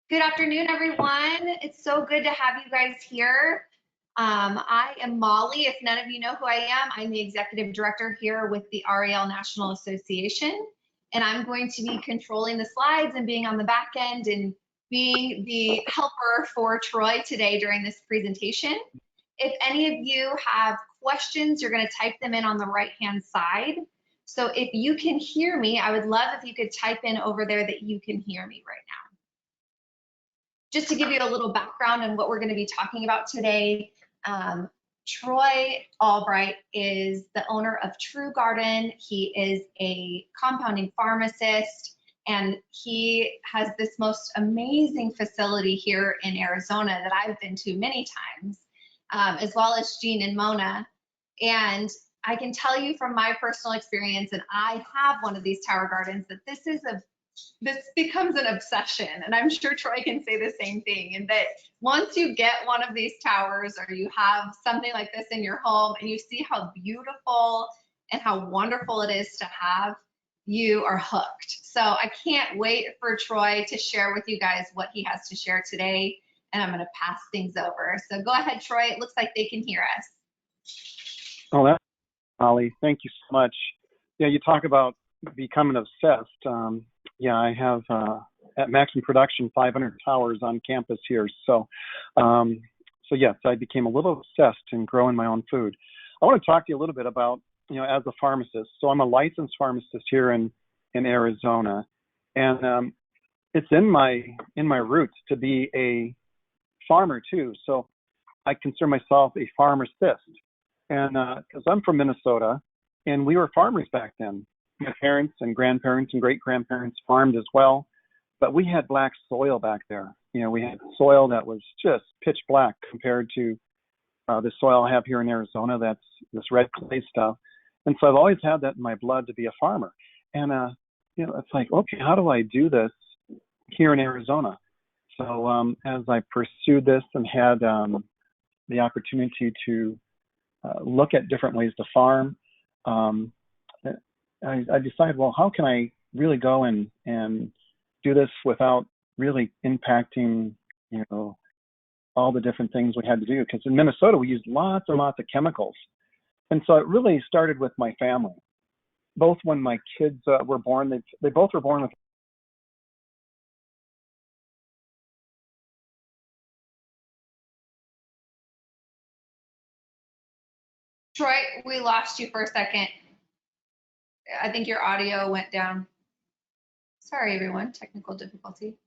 Good afternoon, everyone. It's so good to have you guys here. I am Molly. If none of you know who I am, I'm the executive director here with the RAL National Association, and I'm going to be controlling the slides and being on the back end and being the helper for Troy today during this presentation. If any of you have questions, you're going to type them in on the right-hand side. So if you can hear me, I would love if you could type in over there that you can hear me right now. Just to give you a little background on what we're going to be talking about today, Troy Albright is the owner of True Garden. He is a compounding pharmacist, and he has this most amazing facility here in Arizona that I've been to many times, as well as Jean and Mona. And I can tell you from my personal experience, and I have one of these tower gardens, that this becomes an obsession. And I'm sure Troy can say the same thing. And that once you get one of these towers or you have something like this in your home and you see how beautiful and how wonderful it is to have, you are hooked. So I can't wait for Troy to share with you guys what he has to share today. And I'm going to pass things over. So go ahead, Troy. It looks like they can hear us. Oh, that's Holly. Thank you so much. Yeah, you talk about becoming obsessed. Yeah, I have at Maximum Production 500 towers on campus here. So yes, I became a little obsessed in growing my own food. I want to talk to you a little bit about, as a pharmacist. So I'm a licensed pharmacist here in Arizona, and it's in my roots to be a farmer too. So I consider myself a pharmacist, and because I'm from Minnesota, and we were farmers back then. My parents and grandparents and great-grandparents farmed as well, but we had black soil back there. We had soil that was just pitch black compared to the soil I have here in Arizona. That's this red clay stuff. And so I've always had that in my blood to be a farmer. And, it's like, okay, how do I do this here in Arizona? So as I pursued this and had the opportunity to look at different ways to farm, I decided, well, how can I really go and do this without really impacting, all the different things we had to do? Because in Minnesota, we used lots and lots of chemicals. And so it really started with my family. Both when my kids were born, they both were born with. Troy, we lost you for a second. I think your audio went down. Sorry, everyone, technical difficulty.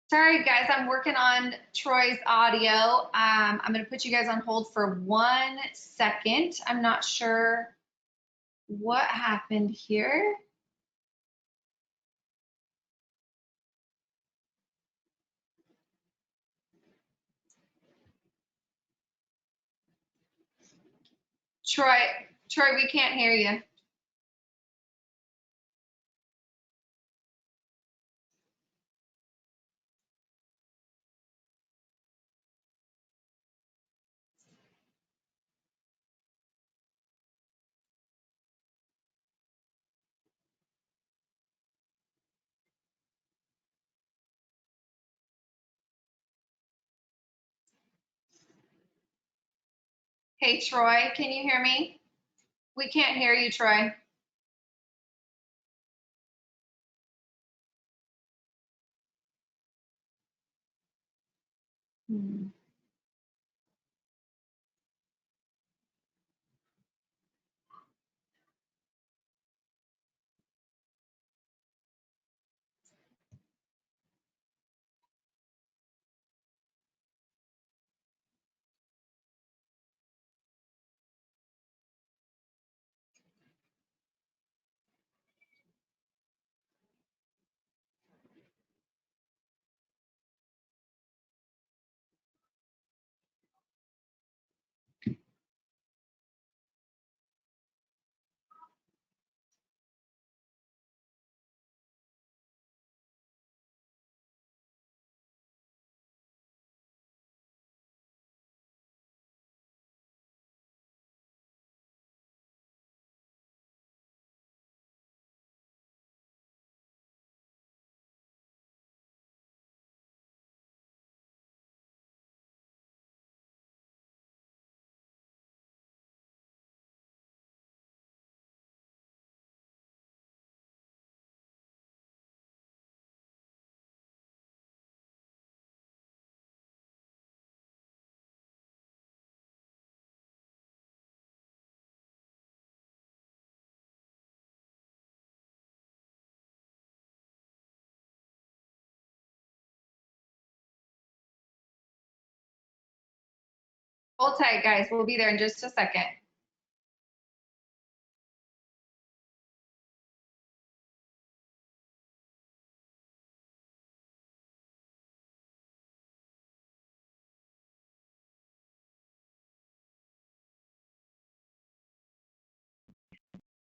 Sorry, guys, I'm working on Troy's audio. I'm going to put you guys on hold for 1 second. I'm not sure what happened here. Troy, we can't hear you. Hey, Troy, can you hear me? We can't hear you, Troy. Hmm. Hold tight, guys. We'll be there in just a second.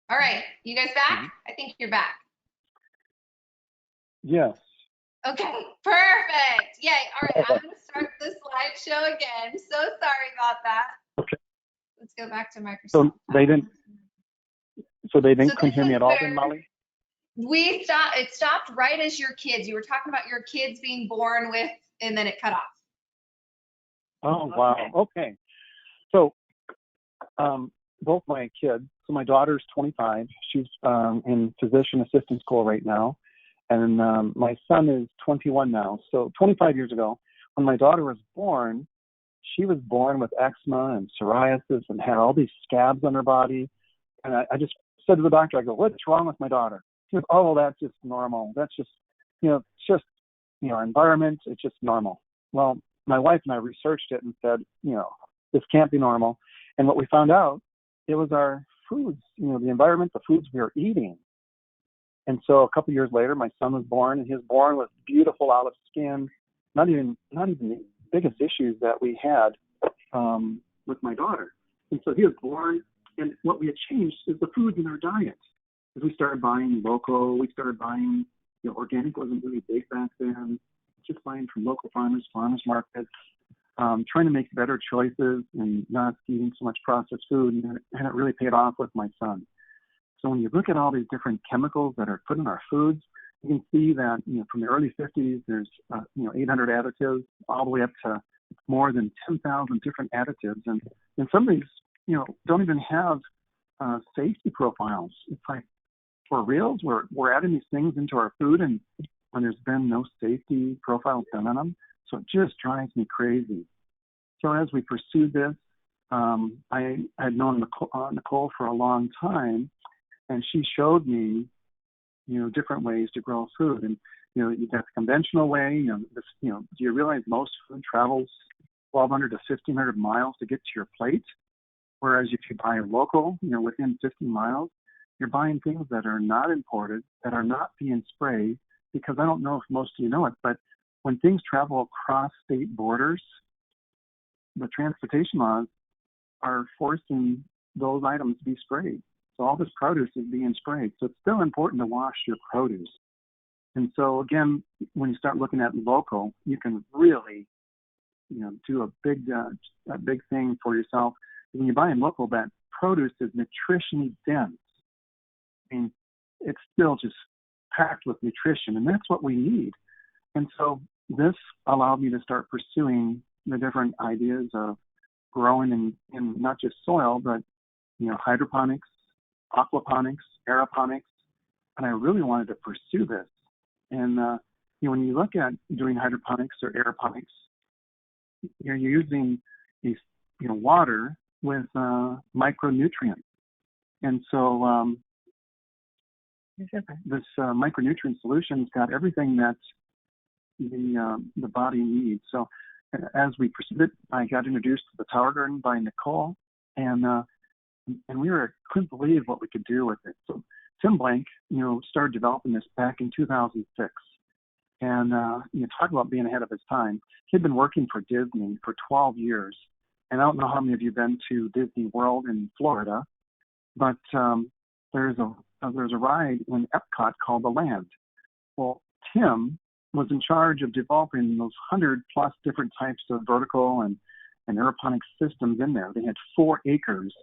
All right, you guys back? I think you're back. Yes. Okay, perfect. Yay. All right, I'm going to start the slideshow again. So sorry about that. Okay. Let's go back to Microsoft. So they didn't So couldn't hear me at all then, Molly? It stopped right as your kids. You were talking about your kids being born with, and then it cut off. Oh, wow. Okay. So both my kids, so my daughter's 25. She's in physician assistant school right now. And my son is 21 now. So 25 years ago, when my daughter was born, she was born with eczema and psoriasis and had all these scabs on her body. And I just said to the doctor, I go, what's wrong with my daughter? She goes, oh, that's just normal. That's just, it's just, environment. It's just normal. Well, my wife and I researched it and said, this can't be normal. And what we found out, it was our foods, the environment, the foods we were eating. And so a couple years later, my son was born, and he was born with beautiful olive skin. Not even the biggest issues that we had with my daughter. And so he was born, and what we had changed is the foods in our diet. As we started buying local, we started buying, organic wasn't really big back then. Just buying from local farmers markets, trying to make better choices and not eating so much processed food, and it really paid off with my son. So when you look at all these different chemicals that are put in our foods, you can see that from the early 50s, there's 800 additives, all the way up to more than 10,000 different additives, and some of these don't even have safety profiles. It's like, for reals, we're adding these things into our food, and when there's been no safety profiles done on them, so it just drives me crazy. So as we pursued this, I had known Nicole for a long time. And she showed me, different ways to grow food. And, you got the conventional way, do you realize most food travels 1,200 to 1,500 miles to get to your plate? Whereas if you buy local, within 50 miles, you're buying things that are not imported, that are not being sprayed, because I don't know if most of you know it, but when things travel across state borders, the transportation laws are forcing those items to be sprayed. So all this produce is being sprayed. So it's still important to wash your produce. And so again, when you start looking at local, you can really, do a big thing for yourself. When you buy in local, that produce is nutritionally dense. I mean, it's still just packed with nutrition, and that's what we need. And so this allowed me to start pursuing the different ideas of growing in not just soil, but hydroponics, aquaponics, aeroponics, and I really wanted to pursue this. And when you look at doing hydroponics or aeroponics, you're using these water with micronutrients, and so this micronutrient solution's got everything that the body needs. So as we pursued it, I got introduced to the Tower Garden by Nicole, and we couldn't believe what we could do with it. So Tim Blank, started developing this back in 2006. And talk about being ahead of his time. He'd been working for Disney for 12 years. And I don't know how many of you have been to Disney World in Florida, but there's a ride in Epcot called The Land. Well, Tim was in charge of developing those 100+ different types of vertical and aeroponic systems in there. They had 4 acres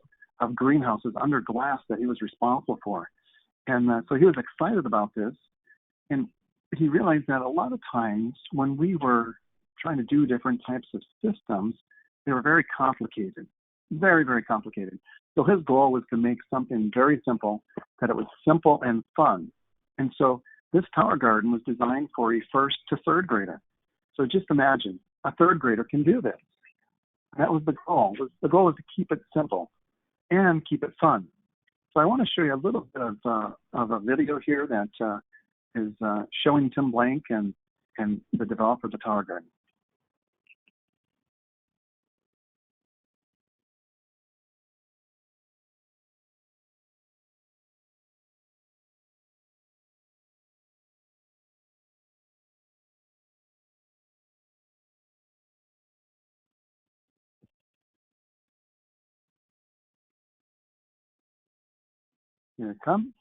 of greenhouses under glass that he was responsible for. And so he was excited about this. And he realized that a lot of times when we were trying to do different types of systems, they were very complicated, very, very complicated. So his goal was to make something very simple, that it was simple and fun. And so this Tower Garden was designed for a 1st to 3rd grader. So just imagine, a 3rd grader can do this. That was the goal. The goal was to keep it simple and keep it fun. So I want to show you a little bit of a video here that is showing Tim Blank and the developer of the Tower Garden. Here it comes.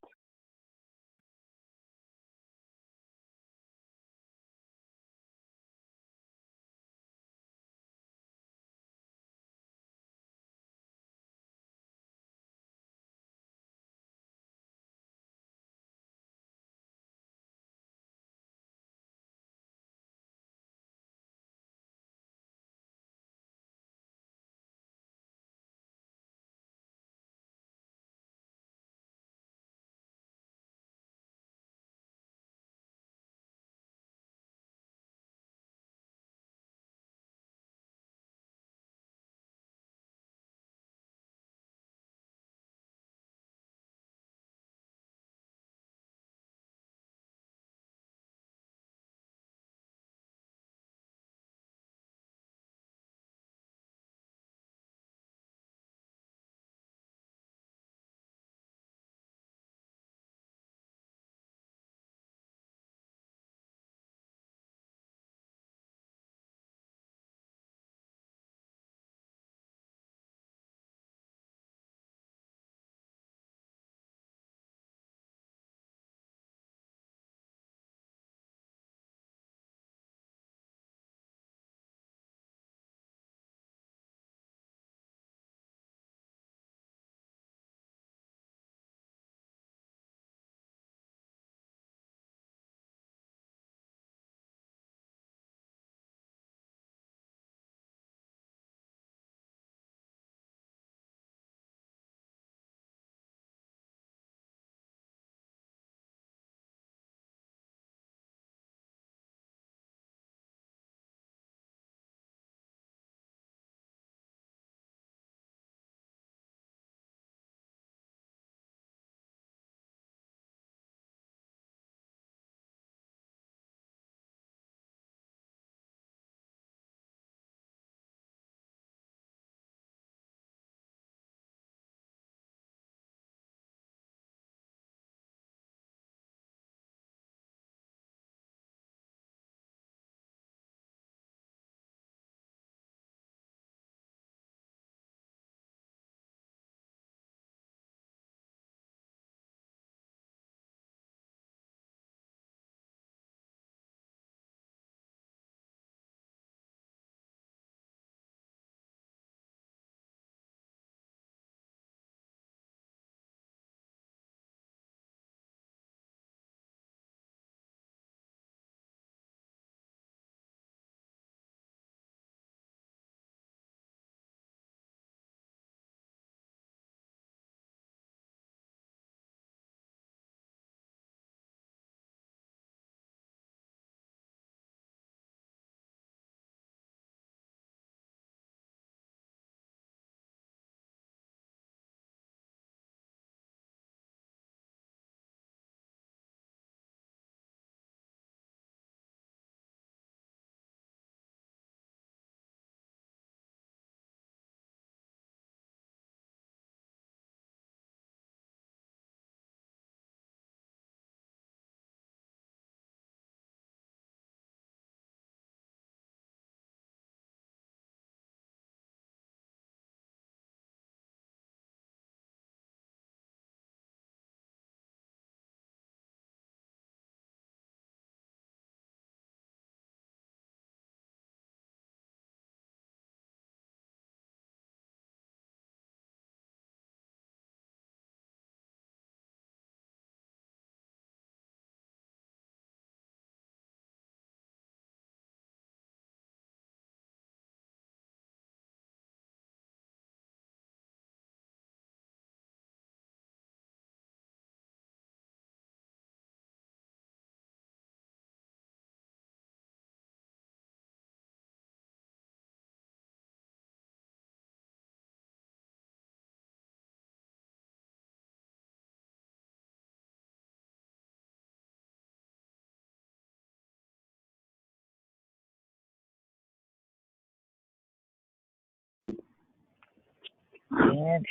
And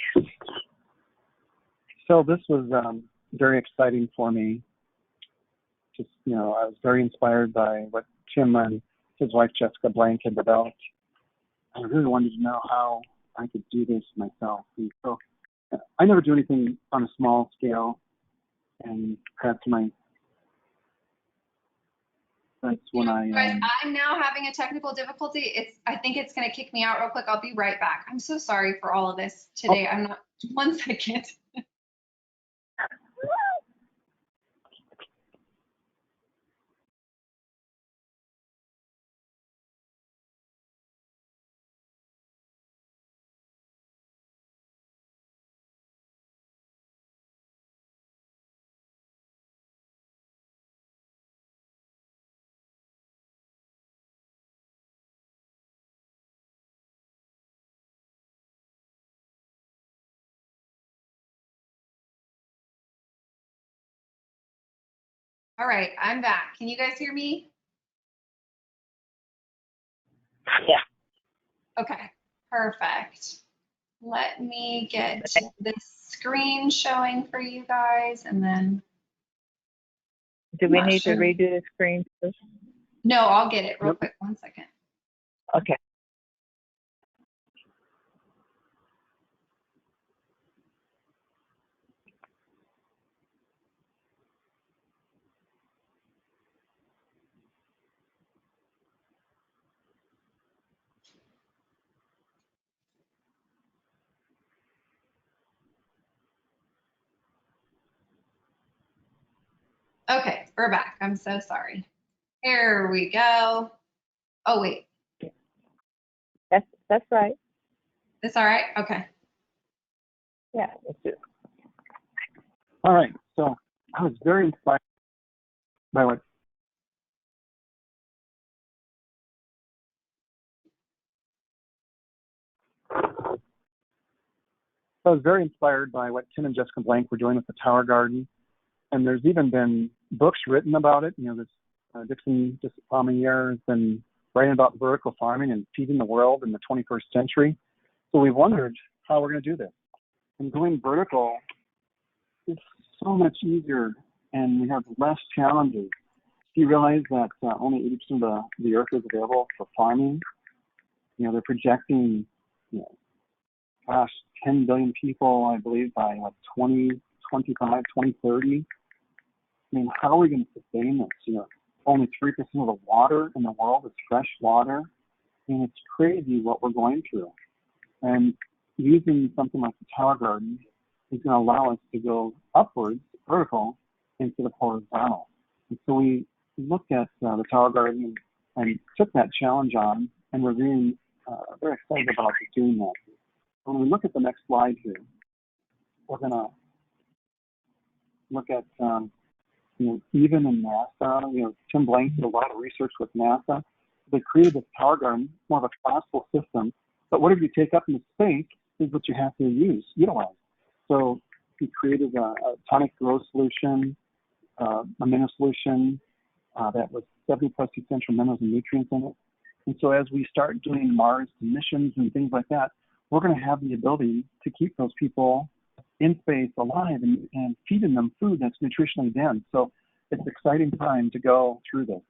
So this was very exciting for me. Just, I was very inspired by what Tim and his wife Jessica Blank had developed. I really wanted to know how I could do this myself. And so I never do anything on a small scale, and that's when I. Guys, I'm now having a technical difficulty. I think it's going to kick me out real quick. I'll be right back. I'm so sorry for all of this today. I'm not. 1 second. All right, I'm back. Can you guys hear me? Yeah. Okay, perfect. Let me get this screen showing for you guys, and then. Do we Not need sure. to redo the screen first? No, I'll get it real Yep. quick. 1 second. Okay. Okay, we're back. I'm so sorry. Here we go. Oh, wait. That's right. It's all right? Okay. Yeah. Let's do it. All right. So I was very inspired by what. I was very inspired by what Tim and Jessica Blank were doing with the Tower Garden, and there's even been books written about it. You know, this Dixon Palmier has been writing about vertical farming and feeding the world in the 21st century. So we wondered how we're going to do this. And going vertical is so much easier, and we have less challenges. Do you realize that only 80% of the earth is available for farming? You know, they're projecting, you know, gosh, 10 billion people, I believe, by like 2025, 2030. I mean, how are we going to sustain this? You know, only 3% of the water in the world is fresh water. I mean, it's crazy what we're going through. And using something like the Tower Garden is going to allow us to go upwards, vertical, instead of horizontal. And so we looked at the Tower Garden and took that challenge on, and we're really very excited about doing that. When we look at the next slide here, we're going to look at, you know, even in NASA, you know, Tim Blank did a lot of research with NASA. They created this Tower Garden, more of a classical system, but whatever you take up in the space is what you have to utilize. So he created a tonic growth solution, a mineral solution that was 70+ essential minerals and nutrients in it. And so as we start doing Mars missions and things like that, we're going to have the ability to keep those people in space alive and feeding them food that's nutritionally dense. So it's an exciting time to go through this.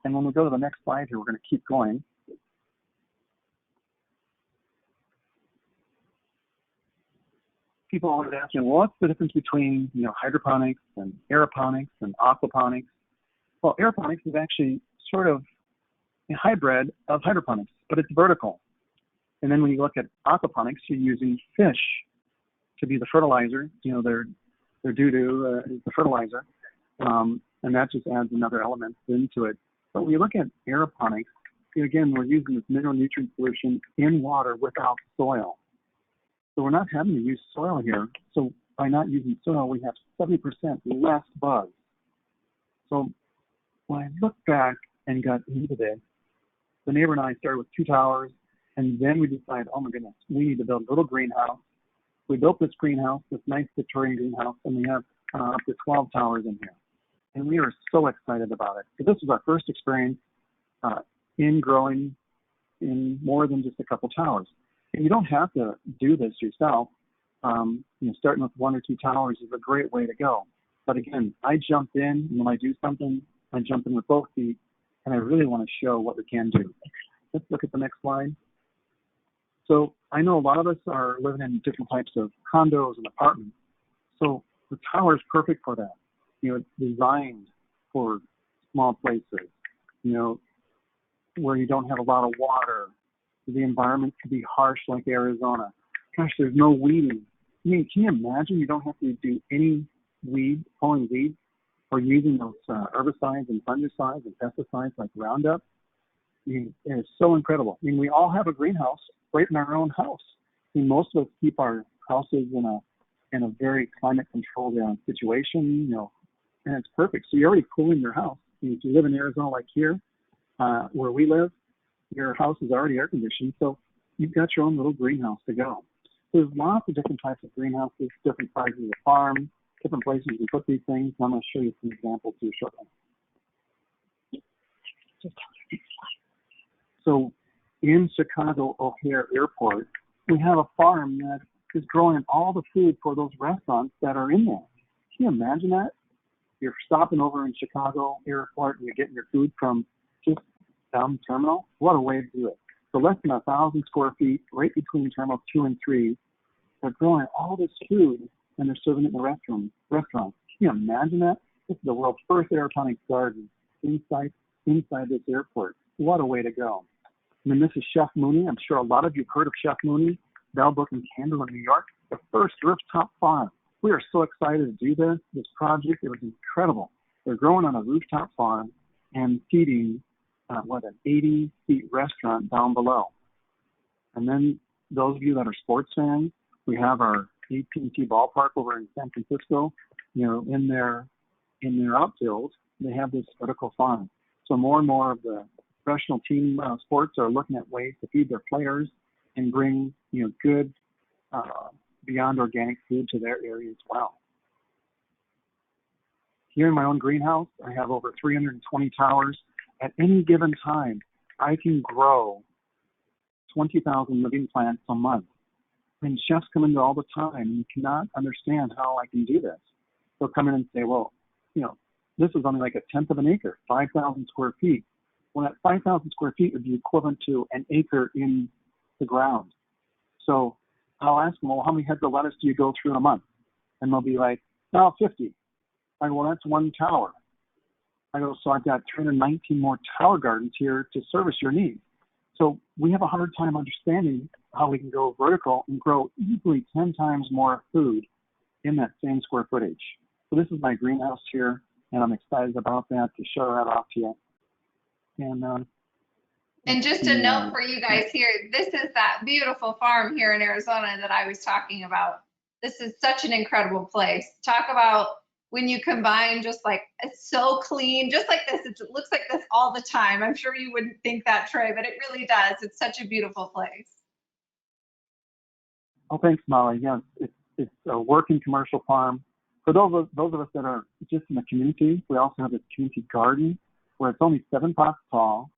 And when we go to the next slide here, we're going to keep going. People always ask me, well, what's the difference between, you know, hydroponics and aeroponics and aquaponics? Well, aeroponics is actually sort of a hybrid of hydroponics, but it's vertical. And then when you look at aquaponics, you're using fish to be the fertilizer. You know, their doo-doo is the fertilizer. And that just adds another element into it. But when you look at aeroponics, again, we're using this mineral nutrient solution in water without soil. So we're not having to use soil here. So by not using soil, we have 70% less bugs. So when I looked back and got into this, the neighbor and I started with 2 towers, and then we decided, oh my goodness, we need to build a little greenhouse. We built this greenhouse, this nice Victorian greenhouse, and we have up to 12 towers in here. And we are so excited about it. So this was our first experience in growing in more than just a couple towers. And you don't have to do this yourself. You know, starting with 1 or 2 towers is a great way to go. But again, I jump in, and when I do something, I jump in with both feet, and I really want to show what we can do. Let's look at the next slide. So I know a lot of us are living in different types of condos and apartments. So the tower is perfect for that. It's designed for small places, where you don't have a lot of water. The environment could be harsh like Arizona. Gosh, there's no weeding. Can you imagine you don't have to do any pulling weeds or using those herbicides and fungicides and pesticides like Roundup? It's so incredible. We all have a greenhouse right in our own house. Most of us keep our houses in a very climate-controlled situation, and it's perfect. So you're already cooling your house. If you live in Arizona like here, where we live, your house is already air conditioned, so you've got your own little greenhouse to go. There's lots of different types of greenhouses, different sizes of farms, different places you can put these things. I'm going to show you some examples here shortly. So in Chicago O'Hare Airport, we have a farm that is growing all the food for those restaurants that are in there. Can you imagine that? You're stopping over in Chicago Airport and you're getting your food from just down the terminal. What a way to do it. So less than 1,000 square feet, right between terminals 2 and 3, they're growing all this food and they're serving it in the restaurants. Can you imagine that? This is the world's first aeroponics garden inside this airport. What a way to go. And then this is Chef Mooney. I'm sure a lot of you have heard of Chef Mooney, Bellbrook and Candle in New York, the first rooftop farm. We are so excited to do this project. It was incredible. They're growing on a rooftop farm and feeding an 80-seat restaurant down below. And then those of you that are sports fans, we have our AT&T ballpark over in San Francisco. In their outfield, they have this vertical farm. So more and more of the professional team sports are looking at ways to feed their players and bring good beyond organic food to their area as well. Here in my own greenhouse, I have over 320 towers. At any given time, I can grow 20,000 living plants a month. And chefs come in all the time and cannot understand how I can do this. They'll come in and say, well, this is only like 1/10 of an acre, 5,000 square feet. Well, that 5,000 square feet would be equivalent to an acre in the ground. So I'll ask them, well, how many heads of lettuce do you go through in a month? And they'll be like, 50. I go, well, that's one tower. I go, so I've got 319 more tower gardens here to service your needs. So we have a hard time understanding how we can go vertical and grow easily 10 times more food in that same square footage. So this is my greenhouse here, and I'm excited about that to show that off to you. And just a note for you guys here, this is that beautiful farm here in Arizona that I was talking about. This is such an incredible place. Talk about when you combine it's so clean, just like this. It looks like this all the time. I'm sure you wouldn't think that, Trey, but it really does. It's such a beautiful place. Oh, thanks, Molly. Yes, it's a working commercial farm. For those of us that are just in the community, we also have this community garden where it's only 7 pots tall,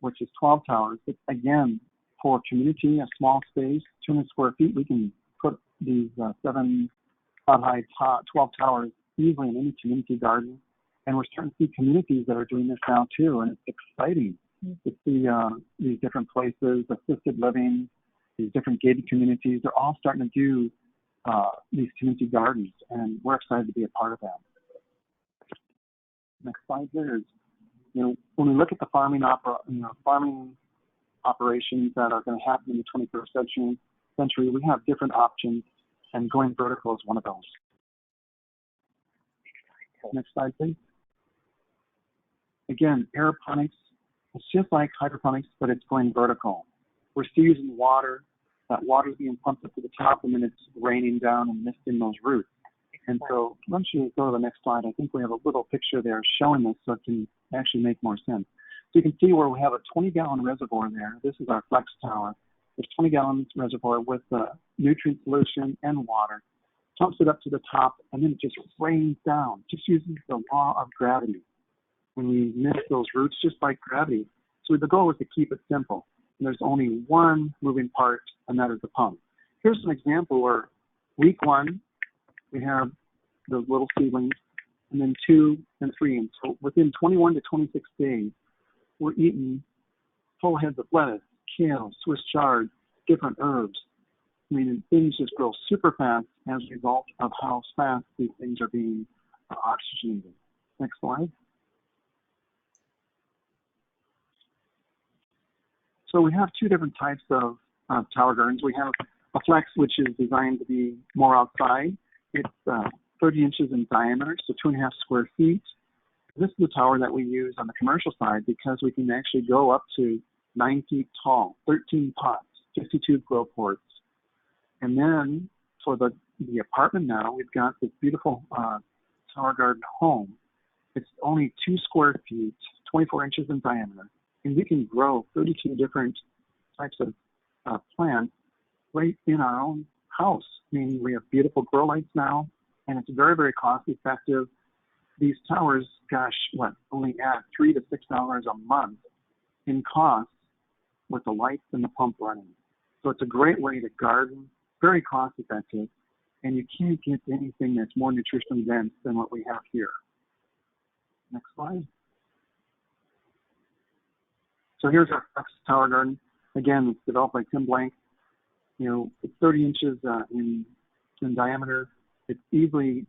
which is 12 towers. But again, for community, a small space, 200 square feet, we can put these 7 pot high 12 towers easily in any community garden. And we're starting to see communities that are doing this now too. And it's exciting to see these different places, assisted living, these different gated communities. They're all starting to do these community gardens, and we're excited to be a part of that. Next slide there is, when we look at the farming operations that are going to happen in the 21st century, we have different options, and going vertical is one of those. Next slide, please. Again, aeroponics, it's just like hydroponics, but it's going vertical. We're still using water. That water is being pumped up to the top, and then it's raining down and misting those roots. And so once you go to the next slide, I think we have a little picture there showing this so it can actually make more sense. So you can see where we have a 20-gallon reservoir there. This is our flex tower. There's 20-gallon reservoir with nutrient solution and water. Pumps it up to the top, and then it just rains down, just using the law of gravity. When we miss those roots, just like gravity. So the goal is to keep it simple. And there's only one moving part, and that is the pump. Here's an example where week 1, we have the little seedlings, and then 2 and 3. And so within 21 to 26 days, we're eating full heads of lettuce, kale, Swiss chard, different herbs. I mean, things just grow super fast as a result of how fast these things are being oxygenated. Next slide. So we have two different types of tower gardens. We have a flex, which is designed to be more outside. It's 30 inches in diameter, so 2.5 square feet. This is the tower that we use on the commercial side because we can actually go up to 9 feet tall, 13 pots, 52 grow ports. And then for the apartment now, we've got this beautiful tower garden home. It's only 2 square feet, 24 inches in diameter, and we can grow 32 different types of plants right in our own house. Meaning we have beautiful grow lights now, and it's very, very cost effective. These towers, gosh, only add $3 to $6 a month in cost with the lights and the pump running. So it's a great way to garden, very cost effective, and you can't get anything that's more nutritionally dense than what we have here. Next slide. So here's our flex tower garden. Again, it's developed by Tim Blank. You know, it's 30 inches in diameter. It's easily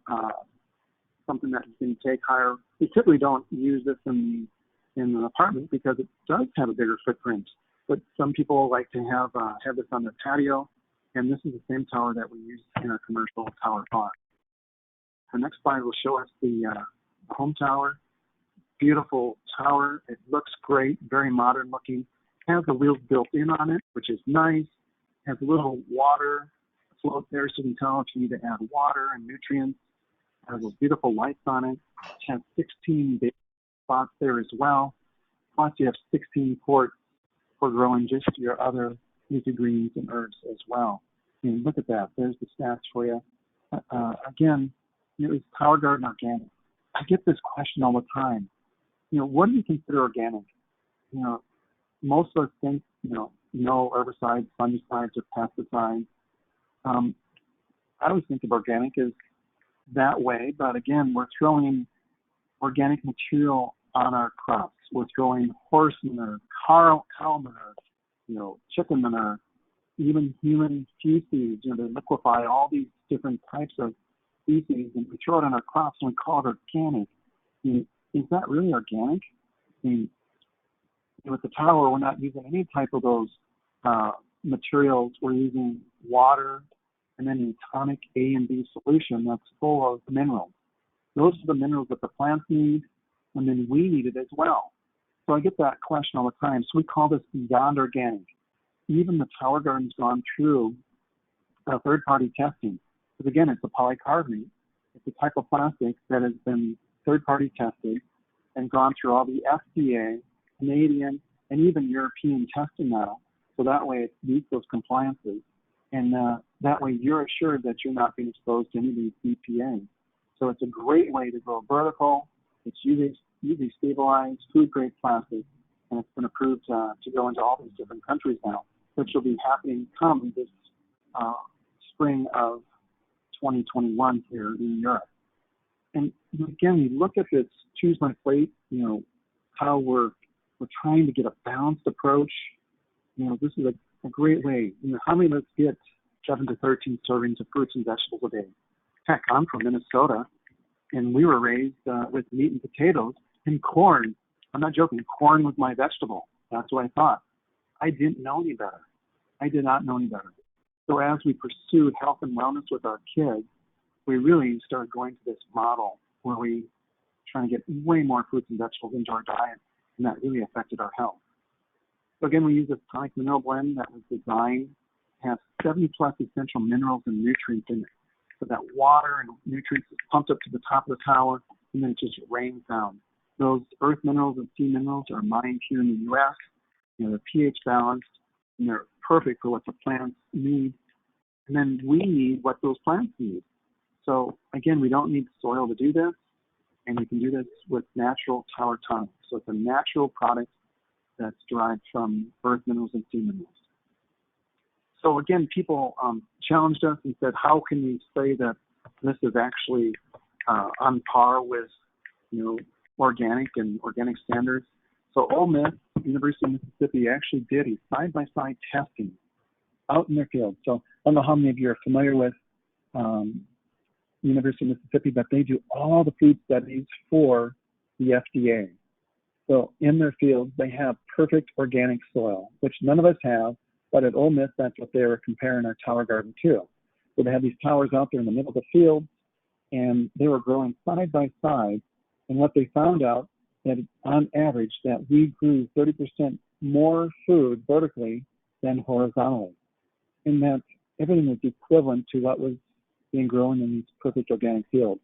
something that you can take higher. We typically don't use this in an apartment because it does have a bigger footprint. But some people like to have this on their patio, and this is the same tower that we use in our commercial tower pot. The next slide will show us the home tower. Beautiful tower. It looks great, very modern looking. Has the wheels built in on it, which is nice. Has a little water float there so you can tell if you need to add water and nutrients. Has those beautiful lights on it. Has 16 big spots there as well. Plus you have 16 ports for growing just your other leafy greens and herbs as well. And look at that. There's the stats for you. Again, it's tower garden organic. I get this question all the time. What do you consider organic? Most of us think, no herbicides, fungicides, or pesticides. I always think of organic as that way, but again, we're throwing organic material on our crops. We're throwing horse manure, cow manure, chicken manure, even human feces, they liquefy all these different types of species, and we throw it on our crops and we call it organic. Is that really organic? With the tower, we're not using any type of those materials. We're using water and then a tonic A and B solution that's full of minerals. Those are the minerals that the plants need, and then we need it as well. So I get that question all the time. So we call this beyond organic. Even the tower garden's gone through third-party testing. Because again, it's a polycarbonate. It's a type of plastic that has been third-party tested and gone through all the FDA, Canadian, and even European testing now. So that way it meets those compliances. And that way you're assured that you're not being exposed to any of these BPA. So it's a great way to grow vertical. It's UV stabilized, food-grade plastic, and it's been approved to go into all these different countries now, which will be happening come this spring of 2021 here in Europe. And again, you look at this choose my plate, how we're trying to get a balanced approach. This is a great way. How many of us get 7 to 13 servings of fruits and vegetables a day? Heck, I'm from Minnesota, and we were raised with meat and potatoes and corn. I'm not joking. Corn was my vegetable. That's what I thought. I didn't know any better. I did not know any better. So as we pursued health and wellness with our kids, we really started going to this model where we trying to get way more fruits and vegetables into our diet, and that really affected our health. So again, we use this tonic mineral blend that was designed to have 70 plus essential minerals and nutrients in it. So that water and nutrients is pumped up to the top of the tower, and then it just rains down. Those earth minerals and sea minerals are mined here in the U.S. They're pH balanced, and they're perfect for what the plants need. And then we need what those plants need. So again, we don't need soil to do this, and we can do this with natural tower tonic. So it's a natural product that's derived from earth minerals and sea minerals. So again, people challenged us and said, how can we say that this is actually on par with, organic and organic standards? So Ole Miss, University of Mississippi, actually did a side-by-side testing out in their fields. So I don't know how many of you are familiar with University of Mississippi, but they do all the food studies for the FDA. So in their fields, they have perfect organic soil, which none of us have, but at Ole Miss, that's what they were comparing our tower garden to. So they have these towers out there in the middle of the field, and they were growing side by side. And what they found out that on average that we grew 30% more food vertically than horizontally. And that everything was equivalent to what was being grown in these perfect organic fields.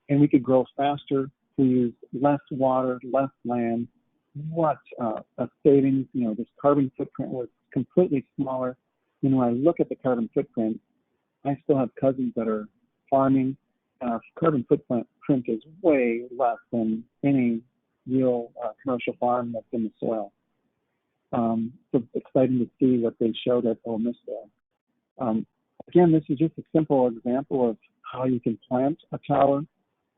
And we could grow faster, we used less water, less land. What a savings, this carbon footprint was completely smaller. And when I look at the carbon footprint, I still have cousins that are farming. Carbon footprint is way less than any real commercial farm that's in the soil. So it's exciting to see what they showed at Ole Miss there. Again, this is just a simple example of how you can plant a tower.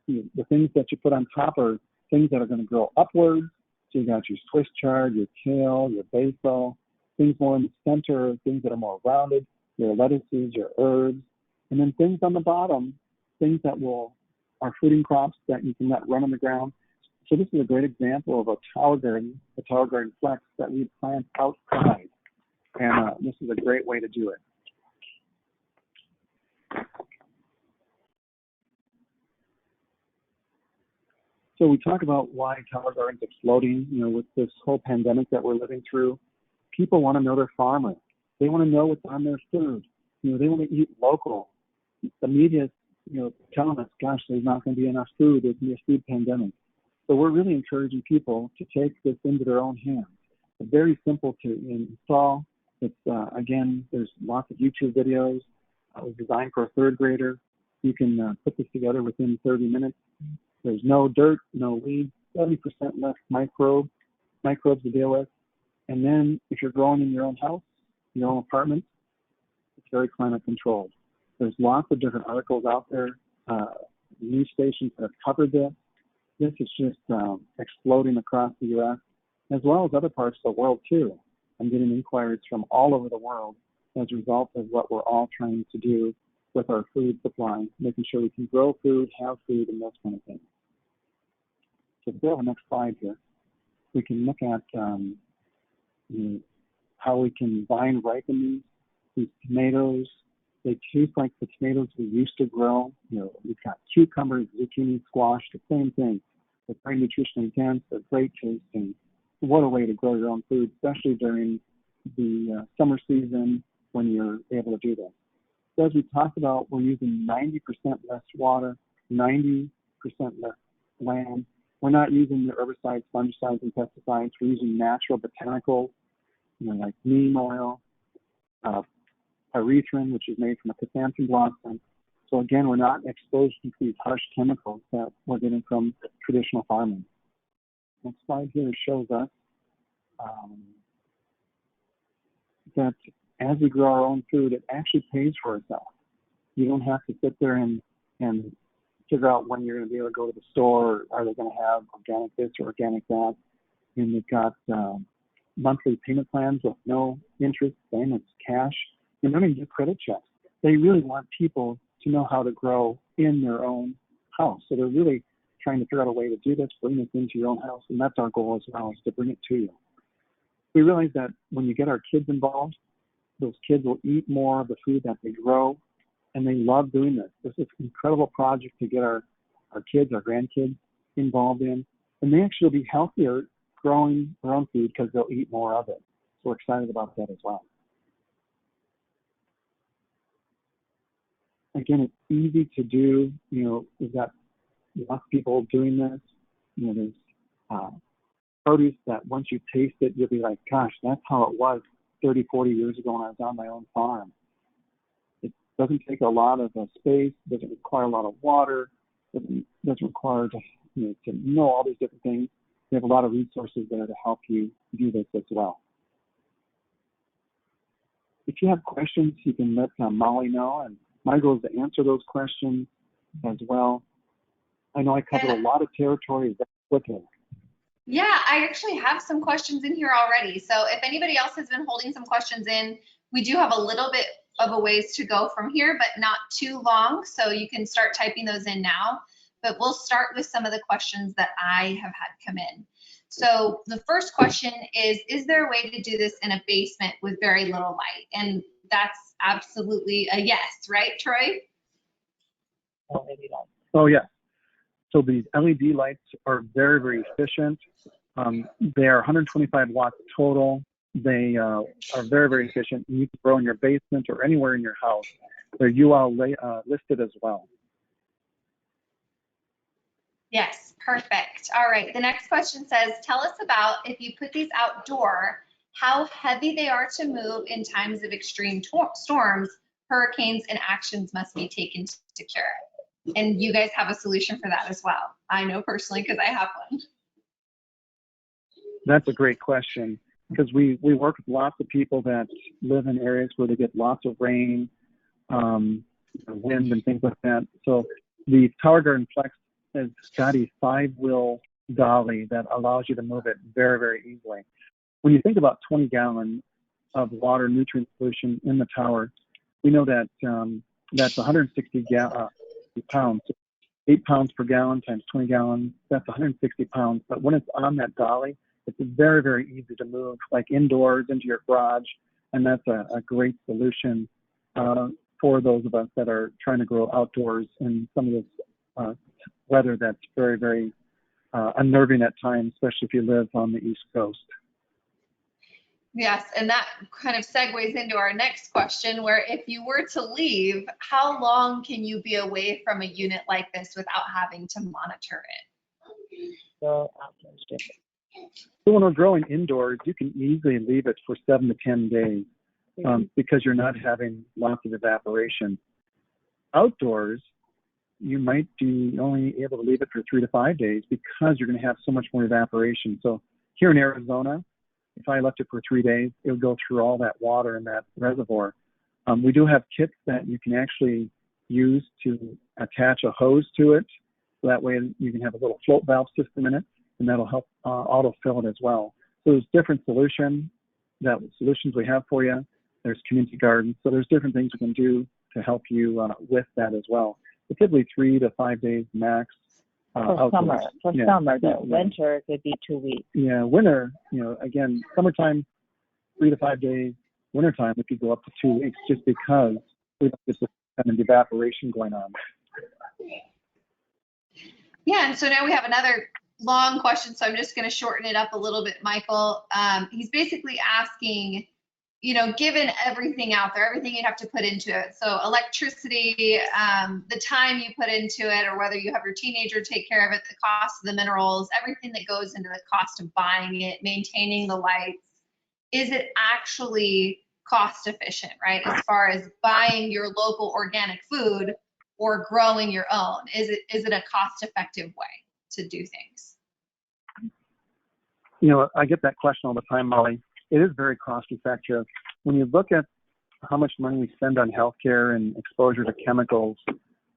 The things that you put on top are things that are going to grow upwards. So you got your Swiss chard, your kale, your basil, things more in the center, things that are more rounded, your lettuces, your herbs, and then things on the bottom, things that are fruiting crops that you can let run on the ground. So this is a great example of a tower garden flex that we plant outside. And this is a great way to do it. So we talk about why tower gardens exploding, with this whole pandemic that we're living through. People want to know their farmer. They want to know what's on their food. They want to eat local. The media is, telling us, gosh, there's not going to be enough food. There's going to be a food pandemic. So we're really encouraging people to take this into their own hands. It's very simple to install. It's, again, there's lots of YouTube videos. It was designed for a third grader. You can put this together within 30 minutes. There's no dirt, no weeds, 70% less microbes to deal with. And then if you're growing in your own house, your own apartment, it's very climate controlled. There's lots of different articles out there, news stations that have covered this. This is just exploding across the U.S., as well as other parts of the world too. I'm getting inquiries from all over the world as a result of what we're all trying to do with our food supply, making sure we can grow food, have food, and those kind of things. So if we have the next slide here, we can look at how we can vine ripen these tomatoes. They taste like the tomatoes we used to grow. We've got cucumbers, zucchini, squash, the same thing. They're very nutritionally dense, they're great tasting. What a way to grow your own food, especially during the summer season when you're able to do this. So as we talked about, we're using 90% less water, 90% less land. We're not using the herbicides, fungicides, and pesticides. We're using natural botanicals, like neem oil, pyrethrin, which is made from a chrysanthemum blossom. So again, we're not exposed to these harsh chemicals that we're getting from traditional farming. Next slide here shows us that as we grow our own food, it actually pays for itself. You don't have to sit there and figure out when you're going to be able to go to the store, or are they going to have organic this or organic that. And they've got monthly payment plans with no interest, same as cash. And they're going to do credit checks. They really want people to know how to grow in their own house. So they're really trying to figure out a way to do this, bring this into your own house. And that's our goal as well, is to bring it to you. We realize that when you get our kids involved, those kids will eat more of the food that they grow, and they love doing this. This is an incredible project to get our kids, our grandkids involved in, and they actually will be healthier growing their own food because they'll eat more of it. So we're excited about that as well. Again, it's easy to do. We've got lots of people doing this. There's produce that once you taste it, you'll be like, gosh, that's how it was 30, 40 years ago when I was on my own farm. It doesn't take a lot of space, doesn't require a lot of water, doesn't require to know all these different things. We have a lot of resources there to help you do this as well. If you have questions, you can let Molly know, and my goal is to answer those questions as well. I know I covered a lot of territory very quickly. Yeah, I actually have some questions in here already. So if anybody else has been holding some questions in, We do have a little bit of a ways to go from here, but not too long. So you can start typing those in now. But we'll start with some of the questions that I have had come in. So the first question is there a way to do this in a basement with very little light? And that's absolutely a yes, right, Troy? Oh, maybe not. Oh, yeah. So these LED lights are very, very efficient. They are 125 watts total. They are very, very efficient. You can grow in your basement or anywhere in your house. They're UL listed as well. Yes, perfect. All right. The next question says, tell us about if you put these outdoor, how heavy they are to move in times of extreme storms, hurricanes, and actions must be taken to cure it. And you guys have a solution for that as well. I know personally because I have one. That's a great question because we work with lots of people that live in areas where they get lots of rain, wind, and things like that. So the Tower Garden Flex has got a 5-wheel dolly that allows you to move it very, very easily. When you think about 20 gallons of water nutrient solution in the tower, we know that that's 160 pounds. 8 pounds per gallon times 20 gallons, that's 160 pounds. But when it's on that dolly, it's very, very easy to move, like indoors into your garage. And that's a great solution for those of us that are trying to grow outdoors in some of this weather that's very, very unnerving at times, especially if you live on the East Coast. Yes, and that kind of segues into our next question, where if you were to leave, how long can you be away from a unit like this without having to monitor it? So, So when we're growing indoors, you can easily leave it for 7 to 10 days because you're not having lots of evaporation. Outdoors, you might be only able to leave it for 3 to 5 days because you're going to have so much more evaporation. So here in Arizona, if I left it for 3 days, it would go through all that water in that reservoir. We do have kits that you can actually use to attach a hose to it. So that way you can have a little float valve system in it, and that'll help autofill it as well. So there's different solutions we have for you. There's community gardens. So there's different things we can do to help you with that as well. But typically 3 to 5 days max. For summer, the winter could be 2 weeks. Yeah, winter, again, summertime, 3 to 5 days. Wintertime, it could go up to 2 weeks just because we have this kind of evaporation going on. Yeah, and so now we have another long question, so I'm just going to shorten it up a little bit, Michael. He's basically asking, given everything out there, everything you have to put into it, so electricity, the time you put into it, or whether you have your teenager take care of it, the cost of the minerals, everything that goes into the cost of buying it, maintaining the lights, is it actually cost efficient, right? As far as buying your local organic food or growing your own, is it a cost effective way to do things? I get that question all the time, Molly. It is very cost effective. When you look at how much money we spend on healthcare and exposure to chemicals,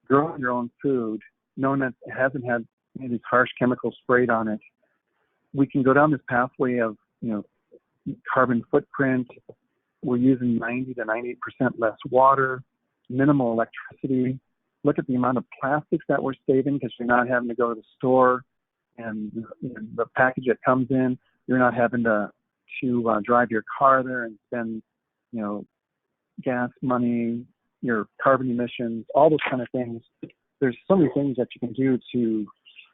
growing your own food, knowing that it hasn't had any of these harsh chemicals sprayed on it, we can go down this pathway of, carbon footprint. We're using 90 to 98% less water, minimal electricity. Look at the amount of plastics that we're saving because you're not having to go to the store and the package that comes in, you're not having to drive your car there and spend, gas money, your carbon emissions, all those kind of things. There's so many things that you can do to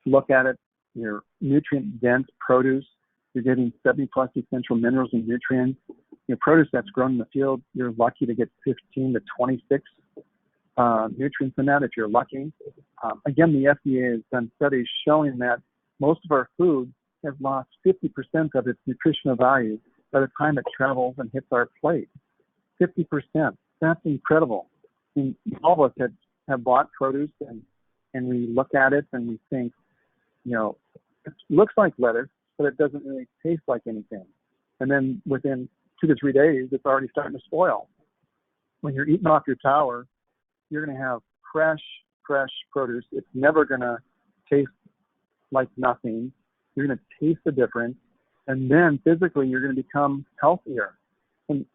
look at it. Your nutrient-dense produce, you're getting 70 plus essential minerals and nutrients. Your produce that's grown in the field, you're lucky to get 15 to 26 nutrients in that if you're lucky. Again, the FDA has done studies showing that most of our food has lost 50% of its nutritional value by the time it travels and hits our plate. 50%. That's incredible. And all of us have bought produce and we look at it and we think, it looks like lettuce, but it doesn't really taste like anything. And then within 2 to 3 days, it's already starting to spoil. When you're eating off your tower, you're going to have fresh produce. It's never going to taste like nothing. You're going to taste the difference. And then physically, you're going to become healthier. And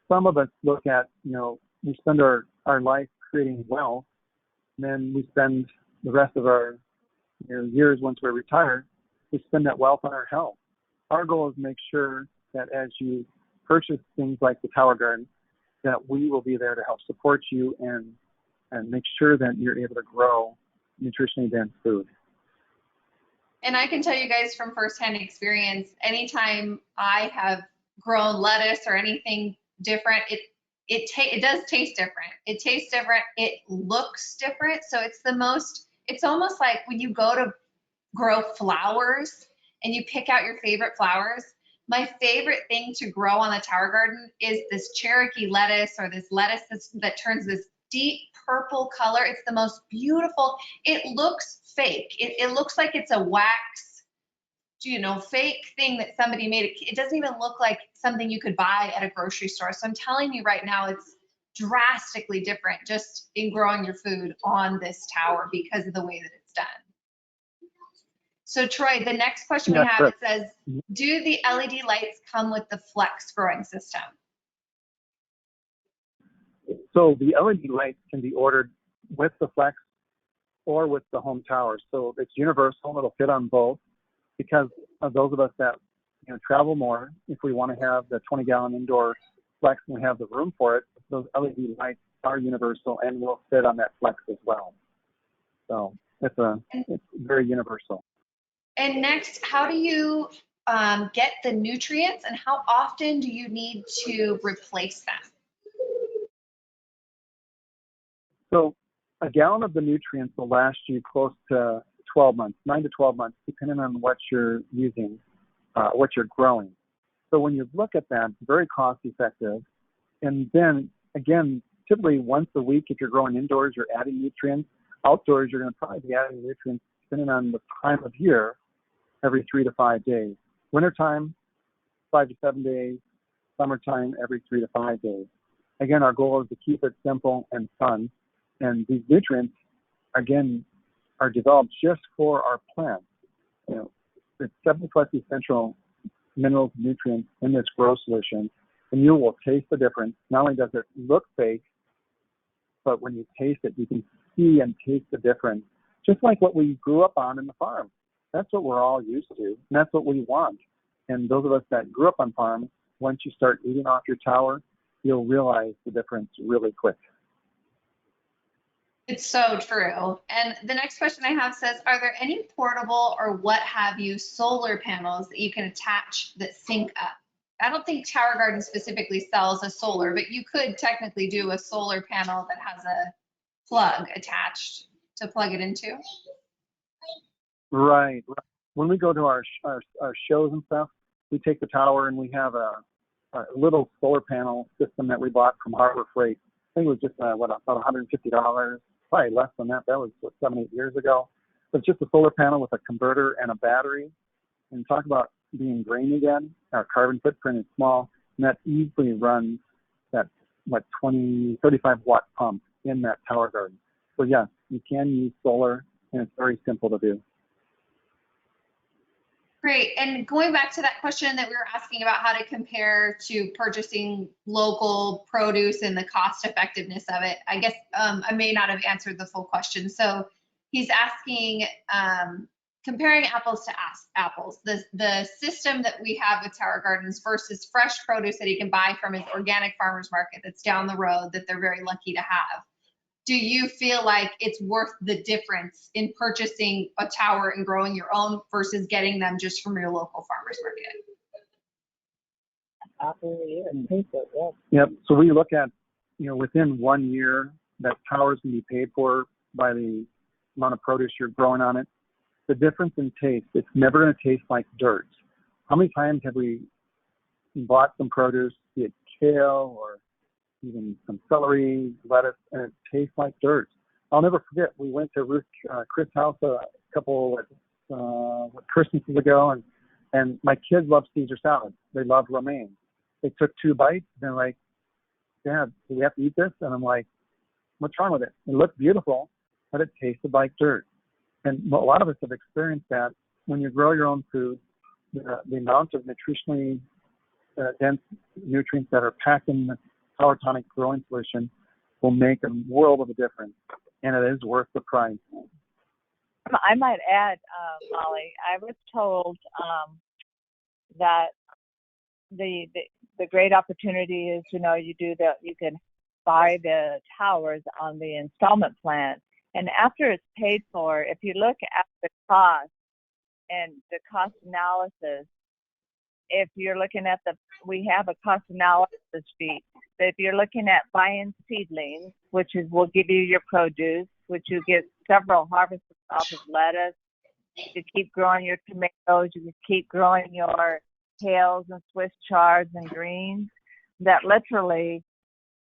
some of us look at, we spend our life creating wealth, and then we spend the rest of our years once we're retired, we spend that wealth on our health. Our goal is to make sure that as you purchase things like the Tower Garden, that we will be there to help support you and make sure that you're able to grow nutritionally dense food. And I can tell you guys from firsthand experience, anytime I have grown lettuce or anything different, it does taste different. It tastes different. It looks different. So it's almost like when you go to grow flowers and you pick out your favorite flowers. My favorite thing to grow on the Tower Garden is this Cherokee lettuce, or this lettuce that turns this deep purple color. It's the most beautiful. It looks fake. It looks like it's a wax, fake thing that somebody made. It doesn't even look like something you could buy at a grocery store. So I'm telling you right now, it's drastically different just in growing your food on this tower because of the way that it's done. So Troy, the next question we have, it says, do the LED lights come with the flex growing system? So the LED lights can be ordered with the flex or with the home tower. So it's universal. It'll fit on both, because of those of us that travel more, if we want to have the 20-gallon indoor flex and we have the room for it, those LED lights are universal and will fit on that flex as well. So it's very universal. And next, how do you get the nutrients, and how often do you need to replace them? So a gallon of the nutrients will last you close to 12 months, 9 to 12 months, depending on what you're using, what you're growing. So when you look at that, very cost effective. And then again, typically once a week, if you're growing indoors, you're adding nutrients. Outdoors, you're going to probably be adding nutrients depending on the time of year, every 3 to 5 days. Wintertime, 5 to 7 days. Summertime, every 3 to 5 days. Again, our goal is to keep it simple and fun. And these nutrients, again, are developed just for our plants. It's 70 plus essential minerals and nutrients in this grow solution, and you will taste the difference. Not only does it look fake, but when you taste it, you can see and taste the difference, just like what we grew up on in the farm. That's what we're all used to, and that's what we want. And those of us that grew up on farms, once you start eating off your tower, you'll realize the difference really quick. It's so true. And the next question I have says, are there any portable or what have you solar panels that you can attach that sync up? I don't think Tower Garden specifically sells a solar, but you could technically do a solar panel that has a plug attached to plug it into. Right. When we go to our shows and stuff, we take the tower and we have a little solar panel system that we bought from Harbor Freight. I think it was just about $150. Probably less than that. That was 7, 8 years ago. But just a solar panel with a converter and a battery. And talk about being green again. Our carbon footprint is small, and that easily runs that 35 watt pump in that Tower Garden. So yes, you can use solar, and it's very simple to do. Great. And going back to that question that we were asking about how to compare to purchasing local produce and the cost effectiveness of it, I guess I may not have answered the full question. So he's asking, comparing apples to apples, the system that we have with Tower Gardens versus fresh produce that he can buy from his organic farmer's market that's down the road that they're very lucky to have. Do you feel like it's worth the difference in purchasing a tower and growing your own versus getting them just from your local farmer's market? Absolutely, I think so, yeah. Yep. So we look at, within 1 year, that tower's can be paid for by the amount of produce you're growing on it. The difference in taste, it's never going to taste like dirt. How many times have we bought some produce, be it kale or even some celery, lettuce, and it tastes like dirt? I'll never forget, we went to Chris' house a couple Christmases ago, and my kids love Caesar salad. They love romaine. They took 2 bites, and they're like, Dad, do we have to eat this? And I'm like, what's wrong with it? It looked beautiful, but it tasted like dirt. And a lot of us have experienced that. When you grow your own food, the amount of nutritionally dense nutrients that are packed in the Power Tonic growing solution will make a world of a difference, and it is worth the price. I might add, Molly, I was told that the great opportunity is, you can buy the towers on the installment plan, and after it's paid for, if you look at the cost and the cost analysis, if you're looking at we have a cost analysis sheet. So if you're looking at buying seedlings, which will give you your produce, which you get several harvests off of lettuce, you keep growing your tomatoes, you can keep growing your kales and Swiss chards and greens, that literally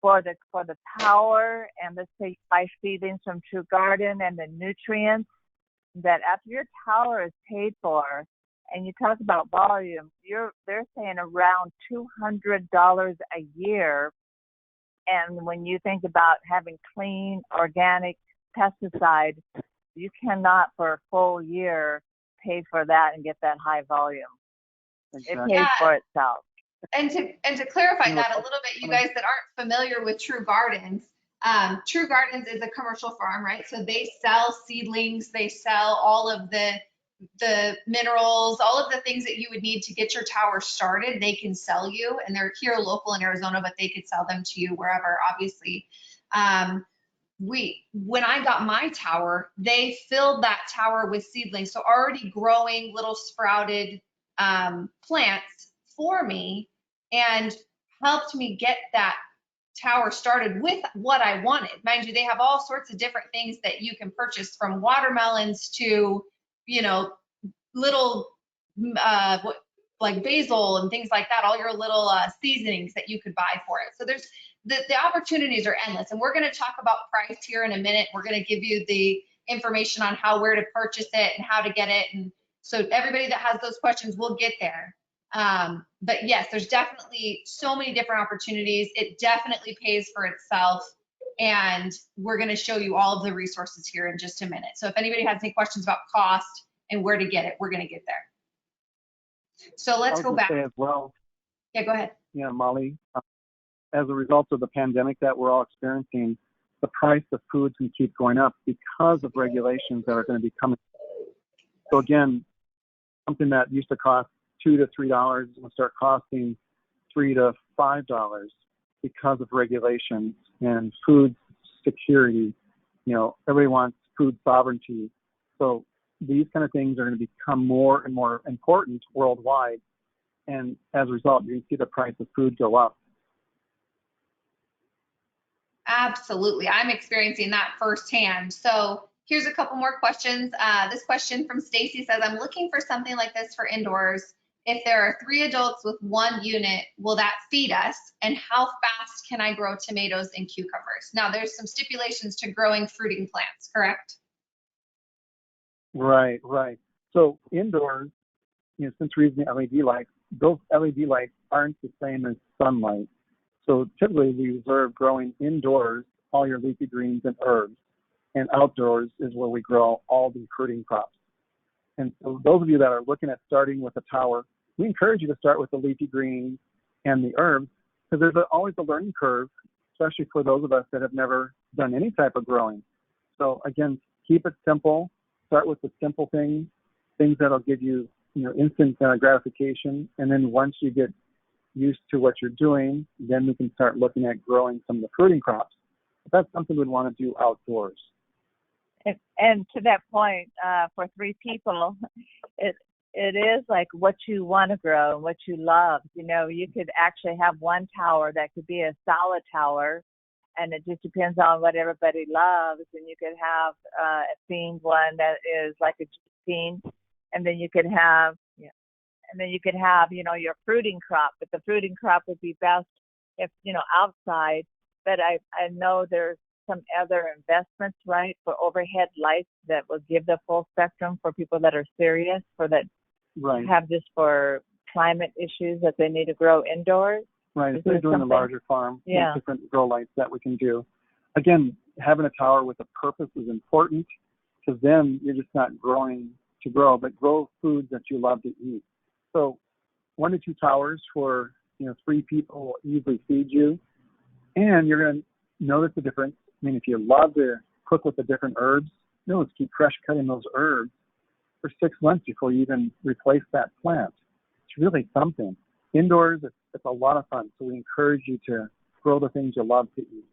for the power, and let's say buy seedlings from True Garden and the nutrients, that after your tower is paid for, and you talk about volume, they're saying around $200 a year. And when you think about having clean, organic pesticide, you cannot for a full year pay for that and get that high volume. Exactly. It pays for itself. And to clarify that a little bit, you guys that aren't familiar with True Gardens, True Gardens is a commercial farm, right? So they sell seedlings, they sell all of the minerals, all of the things that you would need to get your tower started, they can sell you. And they're here local in Arizona, but they could sell them to you wherever, obviously. When I got my tower, they filled that tower with seedlings. So already growing little sprouted plants for me, and helped me get that tower started with what I wanted. Mind you, they have all sorts of different things that you can purchase, from watermelons to, little like basil and things like that, all your little seasonings that you could buy for it. So there's the opportunities are endless, and we're going to talk about price here in a minute. We're going to give you the information on where to purchase it and how to get it. And so everybody that has those questions, we'll get there. But yes, there's definitely so many different opportunities. It definitely pays for itself. And we're going to show you all of the resources here in just a minute. So if anybody has any questions about cost and where to get it, we're going to get there. So let's go back. Say as well. Yeah, go ahead. Yeah, Molly, as a result of the pandemic that we're all experiencing, the price of food can keep going up because of regulations that are going to be coming. So again, something that used to cost $2 to $3 will start costing $3 to $5 because of regulations and food security. Everybody wants food sovereignty. So these kind of things are going to become more and more important worldwide. And as a result, you see the price of food go up. Absolutely. I'm experiencing that firsthand. So here's a couple more questions. This question from Stacy says, I'm looking for something like this for indoors. If there are 3 adults with 1 unit, will that feed us? And how fast can I grow tomatoes and cucumbers? Now, there's some stipulations to growing fruiting plants, correct? Right. So indoors, since we're using LED lights, those LED lights aren't the same as sunlight. So typically we reserve growing indoors all your leafy greens and herbs, and outdoors is where we grow all the fruiting crops. And so those of you that are looking at starting with a tower, we encourage you to start with the leafy greens and the herbs, because there's always a learning curve, especially for those of us that have never done any type of growing. So again, keep it simple. Start with the simple things that'll give you, instant gratification. And then once you get used to what you're doing, then we can start looking at growing some of the fruiting crops. But that's something we'd want to do outdoors. And to that point, for 3 people, it is like what you want to grow and what you love. You could actually have one tower that could be a solid tower, and it just depends on what everybody loves. And you could have a themed one that is like a theme, and then you could have, your fruiting crop. But the fruiting crop would be best if, outside. But I know there's some other investments, right, for overhead lights that will give the full spectrum for people that are serious, for that have just for climate issues that they need to grow indoors. Right, if they're doing a larger farm, there's different grow lights that we can do. Again, having a tower with a purpose is important, because then you're just not growing to grow, but grow foods that you love to eat. So 1 to 2 towers for 3 people will easily feed you, and you're going to notice the difference. I mean, if you love to cook with the different herbs, let's keep fresh cutting those herbs for 6 months before you even replace that plant. It's really something. Indoors, it's a lot of fun. So we encourage you to grow the things you love to eat.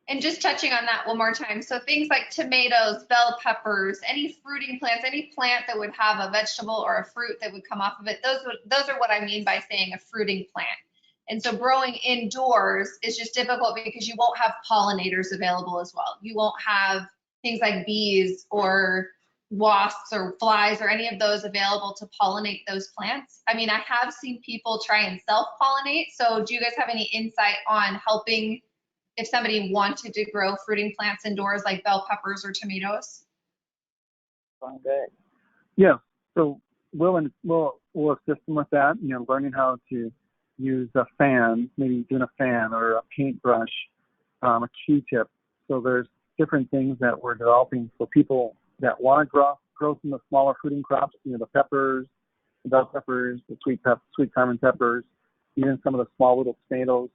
And just touching on that one more time. So things like tomatoes, bell peppers, any fruiting plants, any plant that would have a vegetable or a fruit that would come off of it, those are what I mean by saying a fruiting plant. And so growing indoors is just difficult because you won't have pollinators available as well. You won't have things like bees or wasps or flies or any of those available to pollinate those plants. I mean, I have seen people try and self-pollinate. So do you guys have any insight on helping if somebody wanted to grow fruiting plants indoors like bell peppers or tomatoes? Sounds good. Yeah, so we'll assist them with that, learning how to use a fan, maybe doing a fan or a paintbrush, a Q-tip. So there's different things that we're developing for people that want to grow some of the smaller fruiting crops, the peppers, the bell peppers, the sweet common peppers, even some of the small little tomatoes.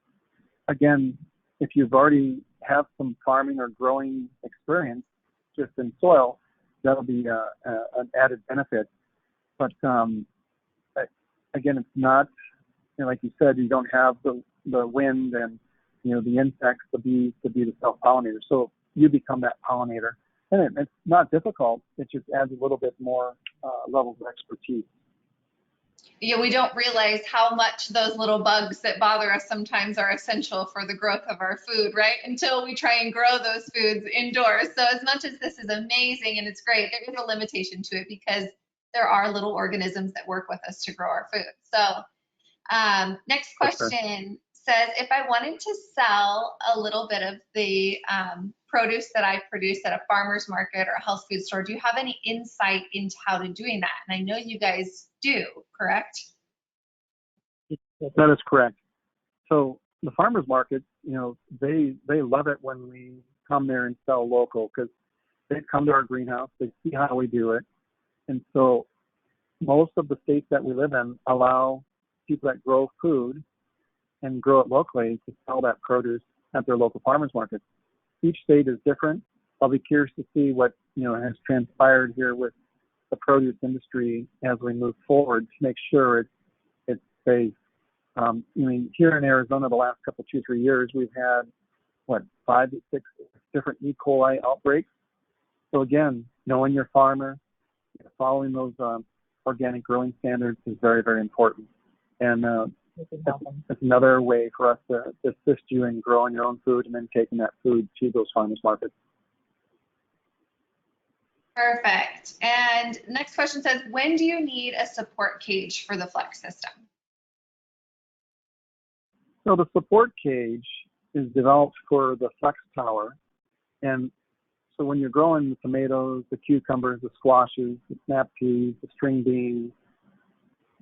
Again, if you've already have some farming or growing experience just in soil, that'll be an added benefit. But again, it's not, like you said, you don't have the wind and the insects, the bees to be the self-pollinator. So you become that pollinator. And it's not difficult. It just adds a little bit more levels of expertise. We don't realize how much those little bugs that bother us sometimes are essential for the growth of our food, right? Until we try and grow those foods indoors. So as much as this is amazing and it's great, there is a limitation to it because there are little organisms that work with us to grow our food. So next question says, if I wanted to sell a little bit of the produce that I produce at a farmer's market or a health food store, do you have any insight into how to doing that? And I know you guys do, correct? That is correct. So the farmers markets, they love it when we come there and sell local because they come to our greenhouse, they see how we do it. And so most of the states that we live in allow people that grow food and grow it locally to sell that produce at their local farmers markets. Each state is different. I'll be curious to see what has transpired here with the produce industry as we move forward to make sure it's safe. Here in Arizona, the last 2-3 years, we've had 5 to 6 different E. coli outbreaks. So again, knowing your farmer, following those organic growing standards is very, very important. And it's another way for us to assist you in growing your own food and then taking that food to those farmers markets. Perfect. And next question says, when do you need a support cage for the Flex system? So the support cage is developed for the Flex tower. And so when you're growing the tomatoes, the cucumbers, the squashes, the snap peas, the string beans,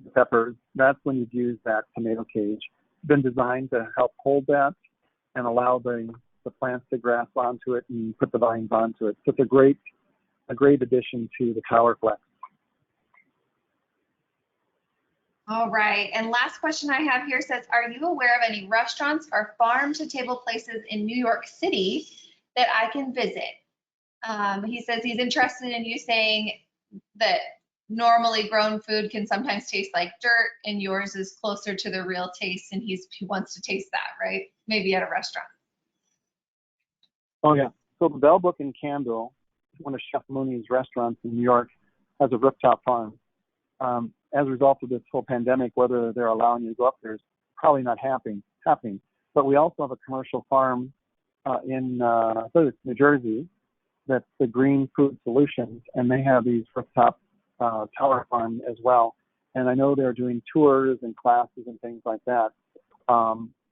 the peppers, that's when you'd use that tomato cage. It's been designed to help hold that and allow the plants to grasp onto it and put the vines onto it. So it's a great addition to the Tower Flex. All right. And last question I have here says, are you aware of any restaurants or farm-to-table places in New York City that I can visit? He says he's interested in you saying that normally grown food can sometimes taste like dirt and yours is closer to the real taste, and he wants to taste that, right? Maybe at a restaurant. Oh, yeah. So the Bell Book in Camden, one of Chef Mooney's restaurants in New York, has a Rooftop Farms. As a result of this whole pandemic, whether they're allowing you to go up there is probably not happening. But we also have a commercial farm in New Jersey that's the Green Food Solutions, and they have these rooftop tower farm as well. And I know they're doing tours and classes and things like that.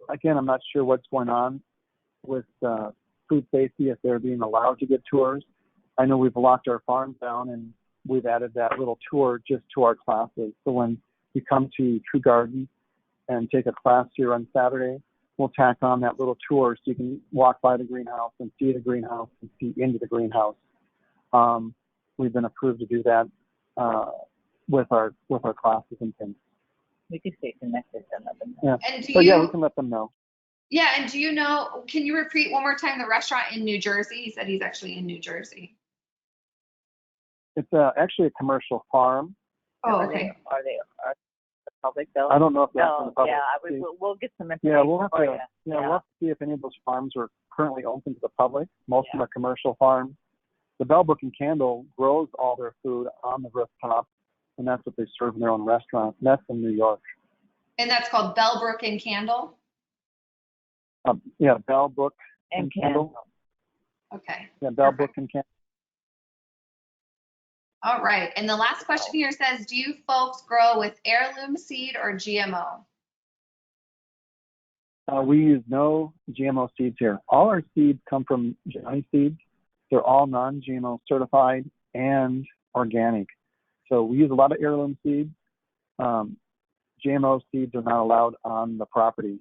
Again, I'm not sure what's going on with food safety, if they're being allowed to get tours. I know we've locked our farm down and we've added that little tour just to our classes. So when you come to True Garden and take a class here on Saturday, we'll tack on that little tour so you can walk by the greenhouse and see the greenhouse and see into the greenhouse. We've been approved to do that with our classes and things. We could stay connected and let them know. Yeah. And do So yeah, we you, can let them know. yeah, and do you know, can you repeat one more time the restaurant in New Jersey? He said he's actually in New Jersey. It's actually a commercial farm. Oh, Are okay. they the public though? I don't know if that's in the No, public. yeah, we'll get some information. Yeah, we'll have for to. you. Yeah, we'll have to see if any of those farms are currently open to the public. Most of them are commercial farms. The Bell Book and Candle grows all their food on the rooftop, and that's what they serve in their own restaurant. And that's in New York. And that's called Bellbrook and Candle? Yeah, Bell Book And Candle. Okay. Yeah, Bell Perfect. Book and Candle. All right. And the last question here says, do you folks grow with heirloom seed or GMO? We use no GMO seeds here. All our seeds come from Johnny Seeds. They're all non-GMO certified and organic. So we use a lot of heirloom seeds. GMO seeds are not allowed on the property.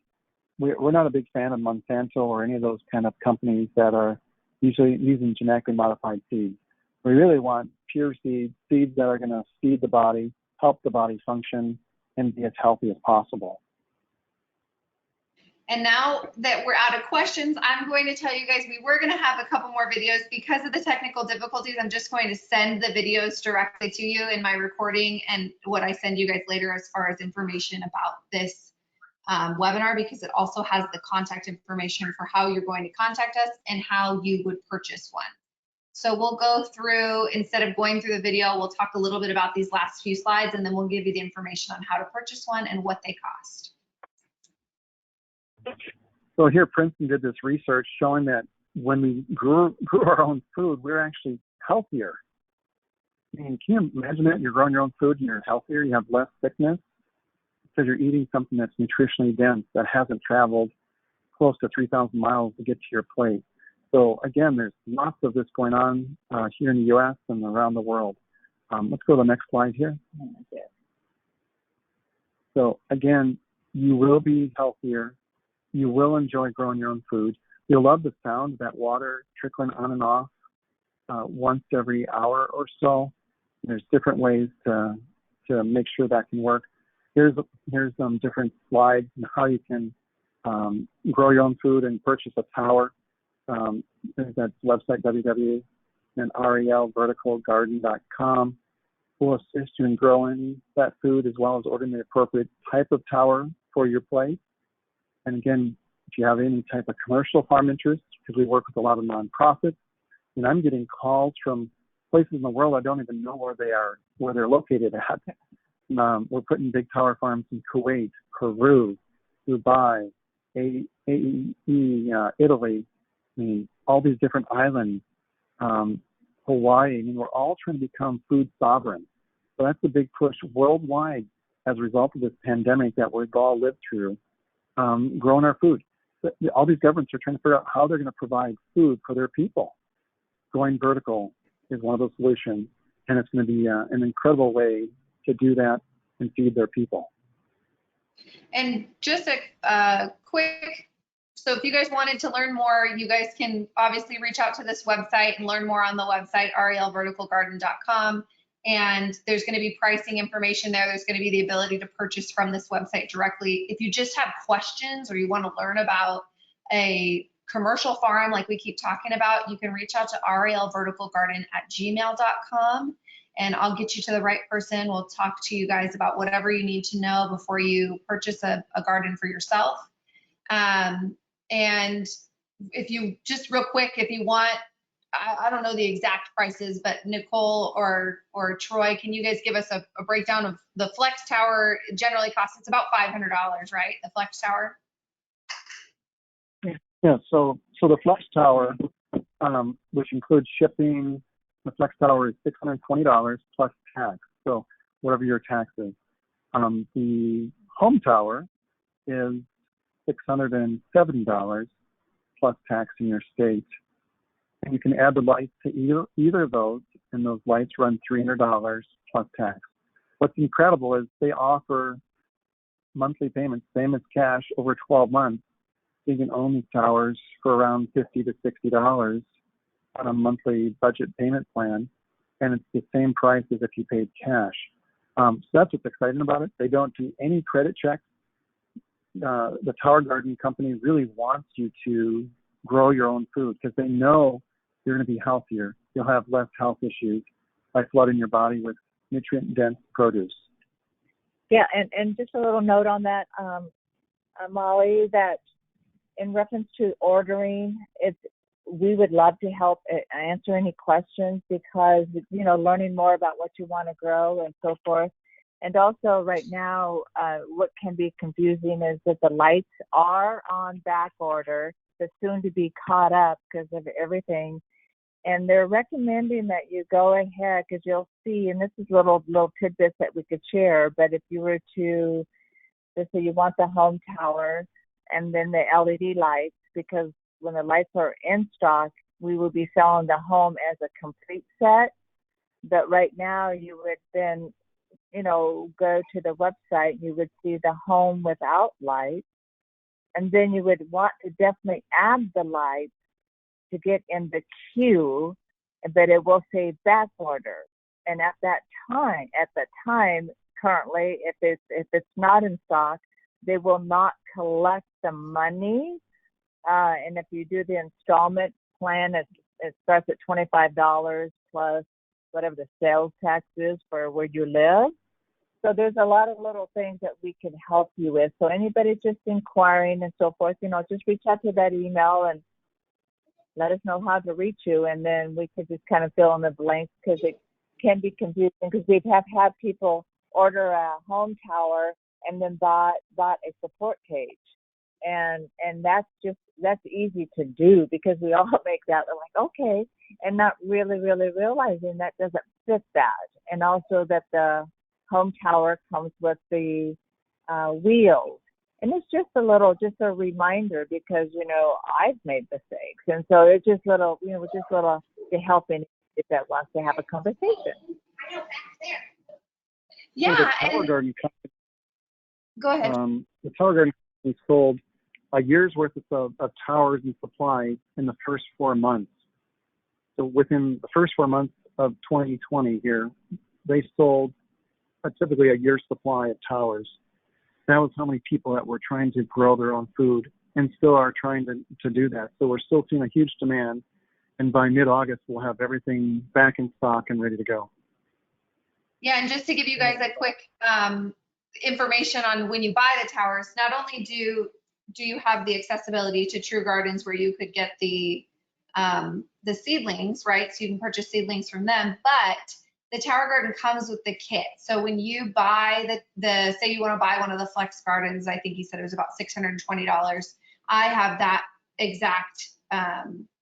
We're not a big fan of Monsanto or any of those kind of companies that are usually using genetically modified seeds. We really want pure seeds, seeds that are going to feed the body, help the body function, and be as healthy as possible. And now that we're out of questions, I'm going to tell you guys, we were going to have a couple more videos. Because of the technical difficulties, I'm just going to send the videos directly to you in my recording and what I send you guys later as far as information about this webinar, because it also has the contact information for how you're going to contact us and how you would purchase one. So we'll go through, instead of going through the video, we'll talk a little bit about these last few slides, and then we'll give you the information on how to purchase one and what they cost. So here, Princeton did this research showing that when we grew our own food, we're actually healthier. I mean, can you imagine that? You're growing your own food and you're healthier, you have less sickness because you're eating something that's nutritionally dense, that hasn't traveled close to 3,000 miles to get to your plate. So again, there's lots of this going on here in the U.S. and around the world. Let's go to the next slide here. So again, you will be healthier. You will enjoy growing your own food. You'll love the sound of that water trickling on and off once every hour or so. There's different ways to make sure that can work. Here's some different slides on how you can grow your own food and purchase a tower. That's website www.ralverticalgarden.com. We'll assist you in growing that food as well as ordering the appropriate type of tower for your place. And again, if you have any type of commercial farm interest, because we work with a lot of nonprofits, and I'm getting calls from places in the world I don't even know where they're located at. We're putting big tower farms in Kuwait, Peru, Dubai, Italy. I mean, all these different islands, Hawaii. I mean, we're all trying to become food sovereign. So that's the big push worldwide as a result of this pandemic that we've all lived through, growing our food. All these governments are trying to figure out how they're going to provide food for their people. Going vertical is one of those solutions, and it's going to be an incredible way to do that and feed their people. And just a quick, so if you guys wanted to learn more, you guys can obviously reach out to this website and learn more on the website, ralverticalgarden.com. And there's going to be pricing information there. There's going to be the ability to purchase from this website directly. If you just have questions or you want to learn about a commercial farm like we keep talking about, you can reach out to ralverticalgarden@gmail.com. And I'll get you to the right person. We'll talk to you guys about whatever you need to know before you purchase a garden for yourself. And if you, just real quick, if you want, I don't know the exact prices, but Nicole or Troy, can you guys give us a breakdown of the Flex Tower? It generally costs, it's about $500, right? The Flex Tower? Yeah, so the Flex Tower, which includes shipping, the Flex Tower is $620 plus tax, so whatever your tax is. The Home Tower is $670 plus tax in your state. And you can add the lights to either of those, and those lights run $300 plus tax. What's incredible is they offer monthly payments, same as cash, over 12 months. You can own these towers for around $50 to $60 on a monthly budget payment plan, and it's the same price as if you paid cash. So that's what's exciting about it. They don't do any credit checks. The Tower Garden company really wants you to grow your own food because they know you're going to be healthier. You'll have less health issues by flooding your body with nutrient-dense produce. Yeah, and just a little note on that, Molly, that in reference to ordering, we would love to help answer any questions because, learning more about what you want to grow and so forth. And also right now, what can be confusing is that the lights are on back order, but soon to be caught up because of everything. And they're recommending that you go ahead because you'll see, and this is little tidbits that we could share, but if you were to, let's say you want the home tower and then the LED lights, because when the lights are in stock, we will be selling the home as a complete set. But right now you would then, go to the website, you would see the home without lights, and then you would want to definitely add the lights to get in the queue, but it will say back order. And at the time, currently, if it's not in stock, they will not collect the money. And if you do the installment plan, it starts at $25 plus whatever the sales tax is for where you live. So there's a lot of little things that we can help you with. So anybody just inquiring and so forth, just reach out to that email and let us know how to reach you, and then we could just kind of fill in the blanks because it can be confusing because we have had people order a home tower and then bought a support cage. And that's easy to do because we all make that. We're like, okay, and not really realizing that doesn't fit that. And also that the home tower comes with the wheels. And it's just a reminder because, I've made mistakes. And so it's just little to help anybody that wants to have a conversation. Yeah. So the Tower Garden company, Go ahead. The Tower Garden company sold a year's worth of towers and supplies in the first 4 months. So within the first 4 months of 2020 here, they sold typically a year's supply of towers. That was how many people that were trying to grow their own food and still are trying to do that. So we're still seeing a huge demand. And by mid-August, we'll have everything back in stock and ready to go. Yeah, and just to give you guys a quick information on when you buy the towers, not only do you have the accessibility to True Gardens where you could get the seedlings, right? So you can purchase seedlings from them, but the Tower Garden comes with the kit. So when you buy say you want to buy one of the Flex Gardens, I think you said it was about $620. I have that exact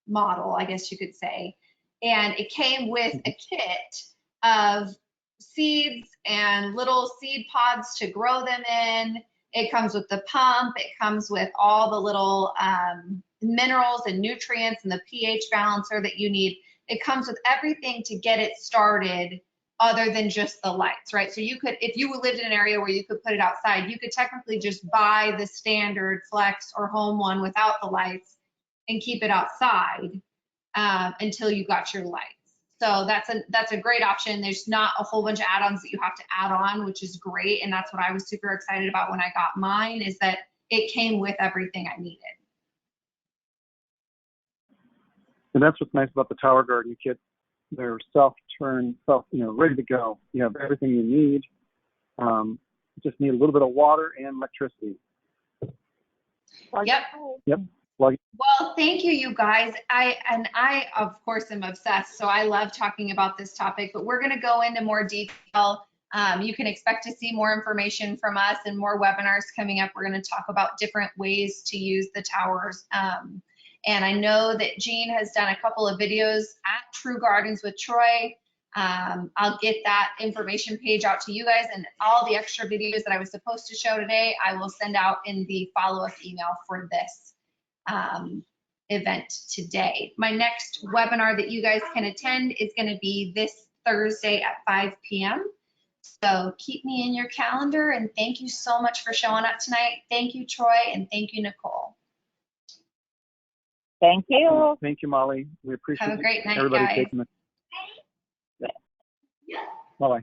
model, I guess you could say. And it came with a kit of seeds and little seed pods to grow them in. It comes with the pump. It comes with all the little minerals and nutrients and the pH balancer that you need. It comes with everything to get it started other than just the lights, right? So you could, if you lived in an area where you could put it outside, you could technically just buy the standard Flex or Home one without the lights and keep it outside until you got your lights. So that's a great option. There's not a whole bunch of add-ons that you have to add on, which is great. And that's what I was super excited about when I got mine, is that it came with everything I needed. And that's what's nice about the Tower Garden kit. They're self-turn, ready to go. You have everything you need. You just need a little bit of water and electricity. Yep. Well, thank you, you guys. I of course am obsessed, so I love talking about this topic, but we're going to go into more detail. You can expect to see more information from us and more webinars coming up. We're going to talk about different ways to use the towers. And I know that Jean has done a couple of videos at True Gardens with Troy. I'll get that information page out to you guys, and all the extra videos that I was supposed to show today, I will send out in the follow-up email for this event today. My next webinar that you guys can attend is going to be this Thursday at 5 p.m. So keep me in your calendar, and thank you so much for showing up tonight. Thank you, Troy, and thank you, Nicole. Thank you. Thank you, Molly. We appreciate Have a great night, everybody guys. taking the. Bye-bye.